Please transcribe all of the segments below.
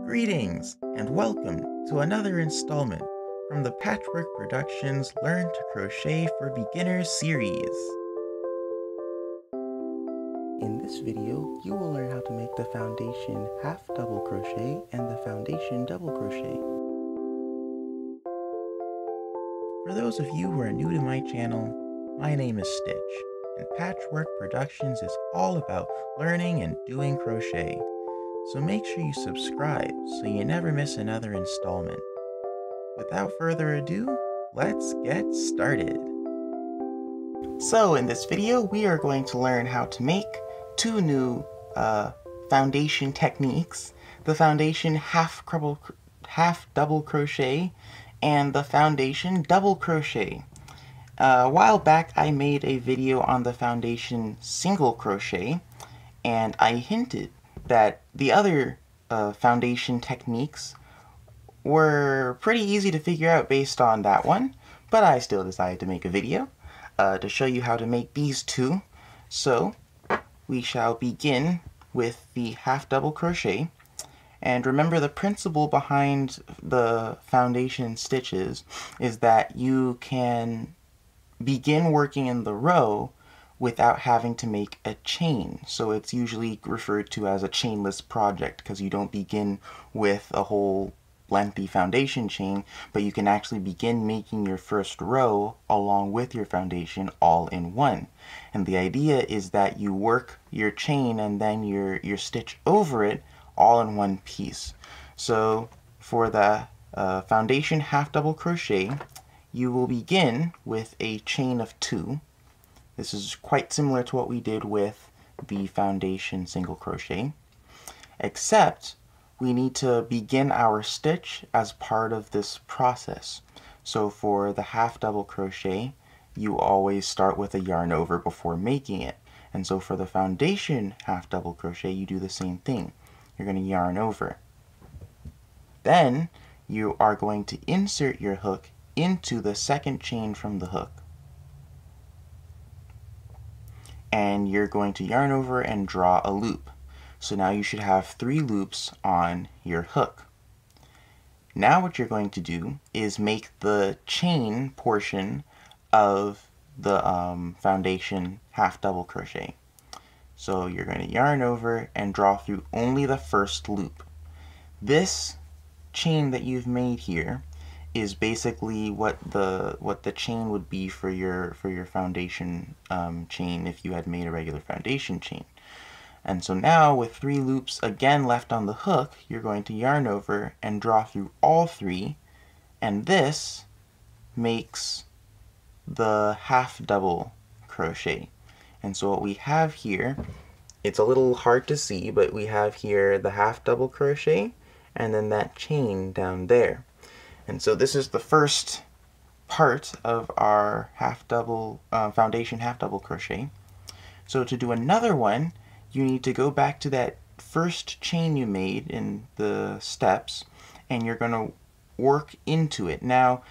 Greetings and welcome to another installment from the Patchwork Productionz Learn to Crochet for Beginners series. In this video, you will learn how to make the Foundation Half Double Crochet and the Foundation Double Crochet. For those of you who are new to my channel, my name is Stitch, and Patchwork Productionz is all about learning and doing crochet. So make sure you subscribe so you never miss another installment. Without further ado, let's get started. So in this video, we are going to learn how to make two new foundation techniques, the Foundation Half Double Crochet and the Foundation Double Crochet. A while back, I made a video on the Foundation Single Crochet, and I hinted that the other foundation techniques were pretty easy to figure out based on that one, but I still decided to make a video to show you how to make these two. So we shall begin with the half double crochet, and remember the principle behind the foundation stitches is that you can begin working in the row without having to make a chain. So it's usually referred to as a chainless project because you don't begin with a whole lengthy foundation chain, but you can actually begin making your first row along with your foundation all in one. And the idea is that you work your chain and then your stitch over it all in one piece. So for the foundation half double crochet, you will begin with a chain of 2. This is quite similar to what we did with the foundation single crochet, except we need to begin our stitch as part of this process. So for the half double crochet, you always start with a yarn over before making it. And so for the foundation half double crochet, you do the same thing. You're going to yarn over. Then you are going to insert your hook into the second chain from the hook. And you're going to yarn over and draw a loop. So now you should have 3 loops on your hook. Now what you're going to do is make the chain portion of the foundation half double crochet. So you're going to yarn over and draw through only the first loop. This chain that you've made here is basically what the chain would be for your foundation chain if you had made a regular foundation chain. And so now with 3 loops again left on the hook, you're going to yarn over and draw through all 3, and this makes the half double crochet. And so what we have here, it's a little hard to see, but we have here the half double crochet and then that chain down there. And so this is the first part of our foundation half double crochet. So to do another one, you need to go back to that first chain you made in the steps, and you're going to work into it. Now,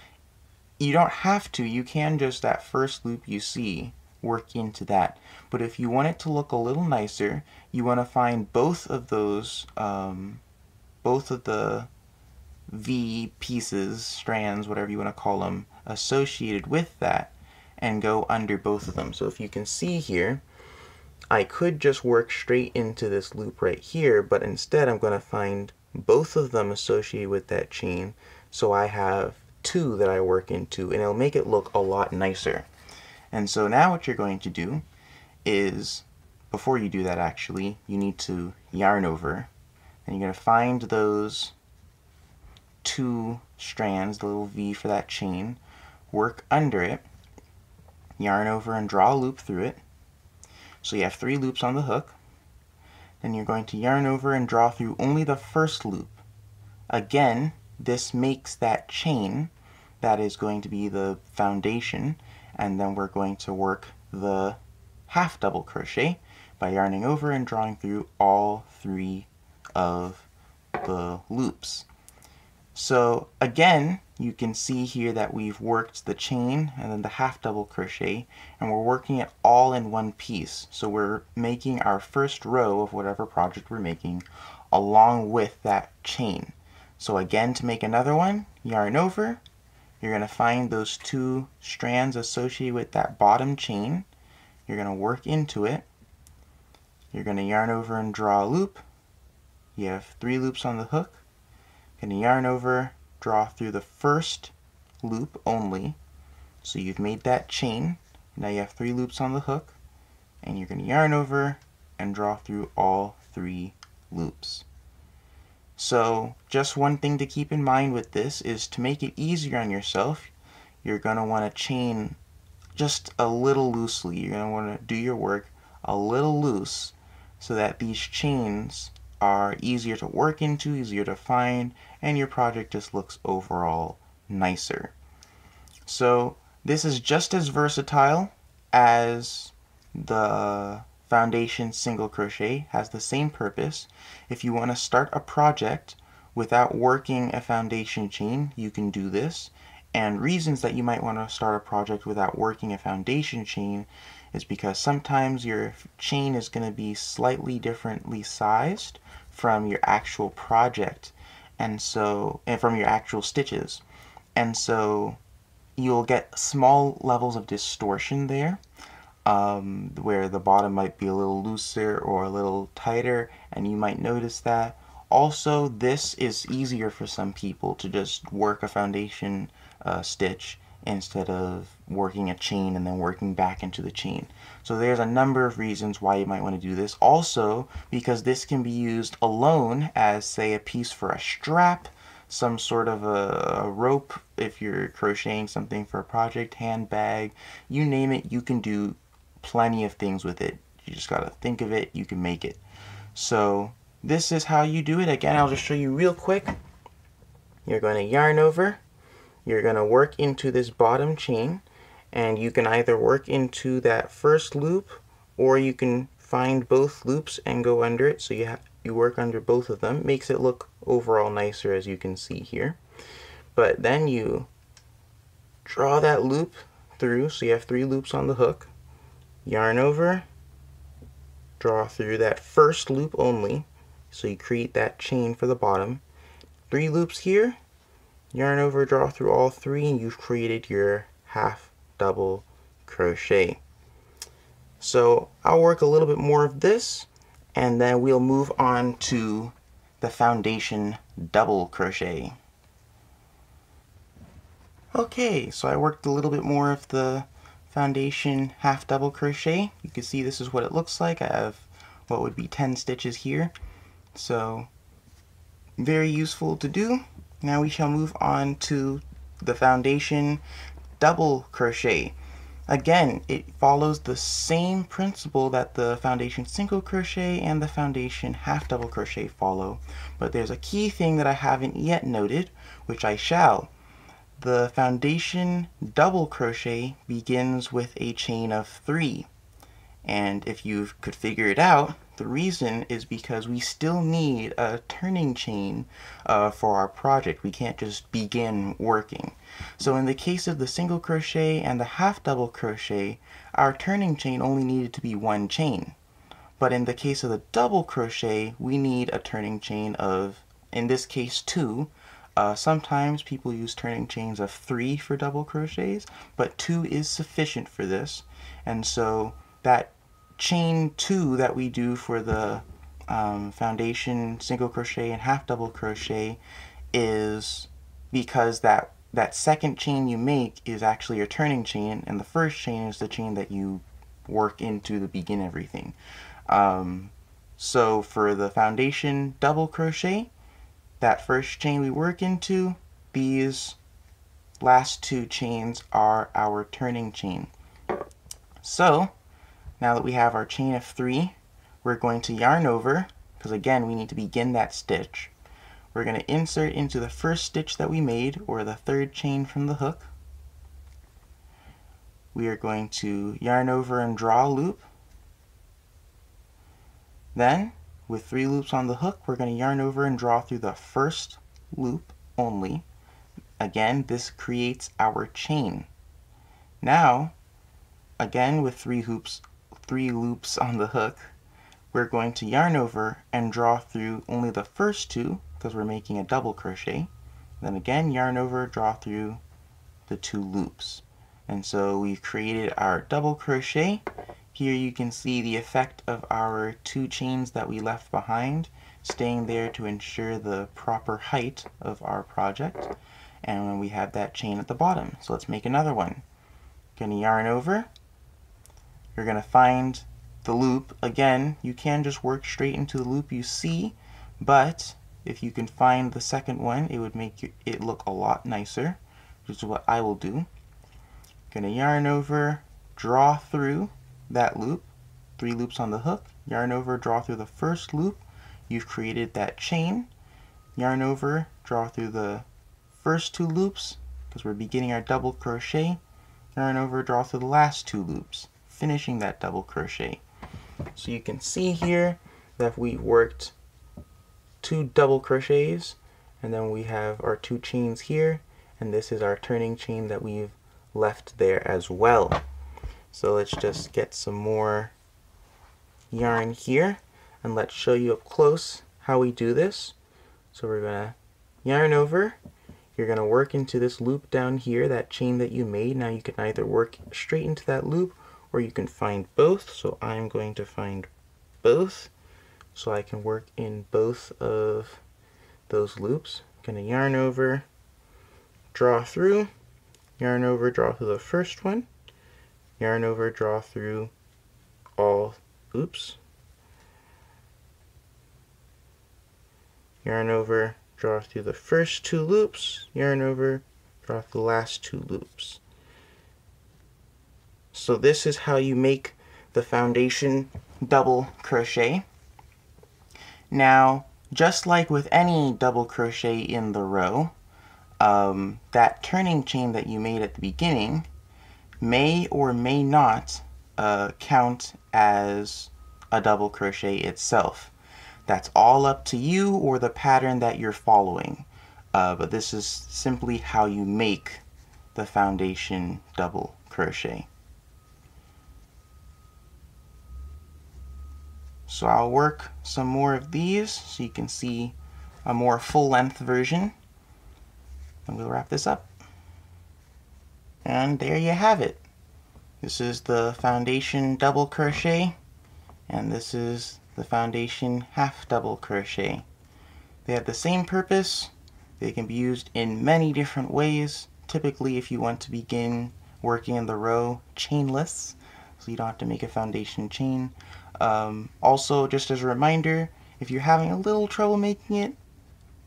you don't have to. You can just, that first loop you see, work into that. But if you want it to look a little nicer, you want to find both of those, both of the V pieces, strands, whatever you want to call them, associated with that, and go under both of them. So if you can see here, I could just work straight into this loop right here, but instead I'm going to find both of them associated with that chain, so I have 2 that I work into, and it'll make it look a lot nicer. And so now what you're going to do is, before you do that actually, you need to yarn over, and you're going to find those 2 strands, the little V for that chain, work under it, yarn over and draw a loop through it. So you have 3 loops on the hook. Then you're going to yarn over and draw through only the first loop. Again, this makes that chain that is going to be the foundation, and then we're going to work the half double crochet by yarning over and drawing through all 3 of the loops. So again, you can see here that we've worked the chain and then the half double crochet, and we're working it all in one piece. So we're making our first row of whatever project we're making along with that chain. So again, to make another one, yarn over, you're going to find those two strands associated with that bottom chain. You're going to work into it. You're going to yarn over and draw a loop. You have 3 loops on the hook. You're going to yarn over, draw through the first loop only. So you've made that chain. Now you have 3 loops on the hook. And you're going to yarn over and draw through all 3 loops. So just one thing to keep in mind with this is to make it easier on yourself, you're going to want to chain just a little loosely. You're going to want to do your work a little loose so that these chains are easier to work into, easier to find, and your project just looks overall nicer. So this is just as versatile as the Foundation single crochet, has the same purpose. If you want to start a project without working a foundation chain, you can do this. And reasons that you might want to start a project without working a foundation chain is because sometimes your chain is going to be slightly differently sized from your actual project, and from your actual stitches. And so you'll get small levels of distortion there. Where the bottom might be a little looser or a little tighter, and you might notice that. Also, this is easier for some people to just work a foundation stitch instead of working a chain and then working back into the chain. So there's a number of reasons why you might want to do this. Also, because this can be used alone as, say, a piece for a strap, some sort of a rope if you're crocheting something for a project, handbag, you name it, you can do plenty of things with it. You just gotta think of it, you can make it. So this is how you do it. Again, I'll just show you real quick. You're going to yarn over, you're going to work into this bottom chain, and you can either work into that first loop or you can find both loops and go under it. So you work under both of them. Makes it look overall nicer, as you can see here. But then you draw that loop through, so you have 3 loops on the hook. Yarn over, draw through that first loop only, so you create that chain for the bottom. 3 loops here, yarn over, draw through all 3, and you've created your half double crochet. So I'll work a little bit more of this, and then we'll move on to the Foundation Double Crochet. Okay, so I worked a little bit more of the Foundation Half Double Crochet. You can see this is what it looks like. I have what would be 10 stitches here. So very useful to do. Now we shall move on to the Foundation Double Crochet. Again, it follows the same principle that the Foundation Single Crochet and the Foundation Half Double Crochet follow, but there's a key thing that I haven't yet noted, which I shall. The Foundation Double Crochet begins with a chain of 3. And if you could figure it out, the reason is because we still need a turning chain for our project. We can't just begin working. So in the case of the single crochet and the half double crochet, our turning chain only needed to be 1 chain. But in the case of the double crochet, we need a turning chain of, in this case, 2. Sometimes people use turning chains of 3 for double crochets, but 2 is sufficient for this. And so that chain 2 that we do for the Foundation single crochet and half double crochet is because that second chain you make is actually your turning chain, and the first chain is the chain that you work into to begin everything. So for the Foundation double crochet, that first chain we work into, these last 2 chains are our turning chain. So now that we have our chain of 3, we're going to yarn over, because again we need to begin that stitch. We're going to insert into the first stitch that we made, or the 3rd chain from the hook. We are going to yarn over and draw a loop. Then, with 3 loops on the hook, we're going to yarn over and draw through the first loop only. Again, this creates our chain. Now, again with 3 loops on the hook, we're going to yarn over and draw through only the first two because we're making a double crochet. Then again, yarn over, draw through the 2 loops. And so we've created our double crochet. Here you can see the effect of our 2 chains that we left behind, staying there to ensure the proper height of our project. And when we have that chain at the bottom. So let's make another one. Gonna yarn over. You're gonna find the loop. Again, you can just work straight into the loop you see, but if you can find the second one, it would make it look a lot nicer, which is what I will do. Gonna yarn over, draw through that loop, 3 loops on the hook, yarn over, draw through the first loop. You've created that chain. Yarn over, draw through the first 2 loops, because we're beginning our double crochet. Yarn over, draw through the last 2 loops, finishing that double crochet. So you can see here that we worked 2 double crochets, and then we have our 2 chains here, and this is our turning chain that we've left there as well. So let's just get some more yarn here, and let's show you up close how we do this. So we're gonna yarn over. You're gonna work into this loop down here, that chain that you made. Now you can either work straight into that loop, or you can find both. So I'm going to find both, so I can work in both of those loops. Gonna yarn over, draw through, yarn over, draw through the first one, yarn over, draw through all, yarn over, draw through the first 2 loops, yarn over, draw through the last 2 loops. So this is how you make the foundation double crochet. Now, just like with any double crochet in the row, that turning chain that you made at the beginning may or may not count as a double crochet itself. That's all up to you or the pattern that you're following. But this is simply how you make the foundation double crochet. So I'll work some more of these so you can see a more full-length version, and we'll wrap this up. And there you have it. This is the foundation double crochet, and this is the foundation half double crochet. They have the same purpose. They can be used in many different ways. Typically, if you want to begin working in the row chainless, so you don't have to make a foundation chain. Also, just as a reminder, if you're having a little trouble making it,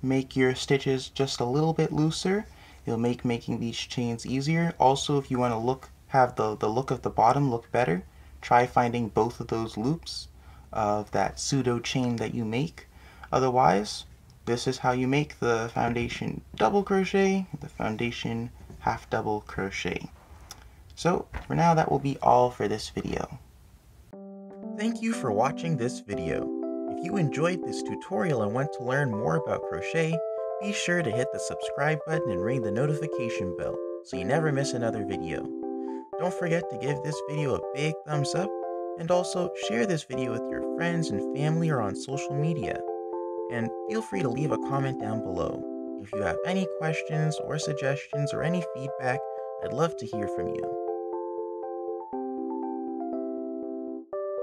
make your stitches just a little bit looser. It'll make making these chains easier. Also, if you want to have the look of the bottom look better, try finding both of those loops of that pseudo chain that you make. Otherwise, this is how you make the foundation double crochet, the foundation half double crochet. So for now, that will be all for this video. Thank you for watching this video. If you enjoyed this tutorial and want to learn more about crochet, be sure to hit the subscribe button and ring the notification bell so you never miss another video. Don't forget to give this video a big thumbs up, and also share this video with your friends and family or on social media. And feel free to leave a comment down below. If you have any questions or suggestions or any feedback, I'd love to hear from you.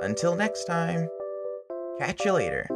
Until next time, catch you later.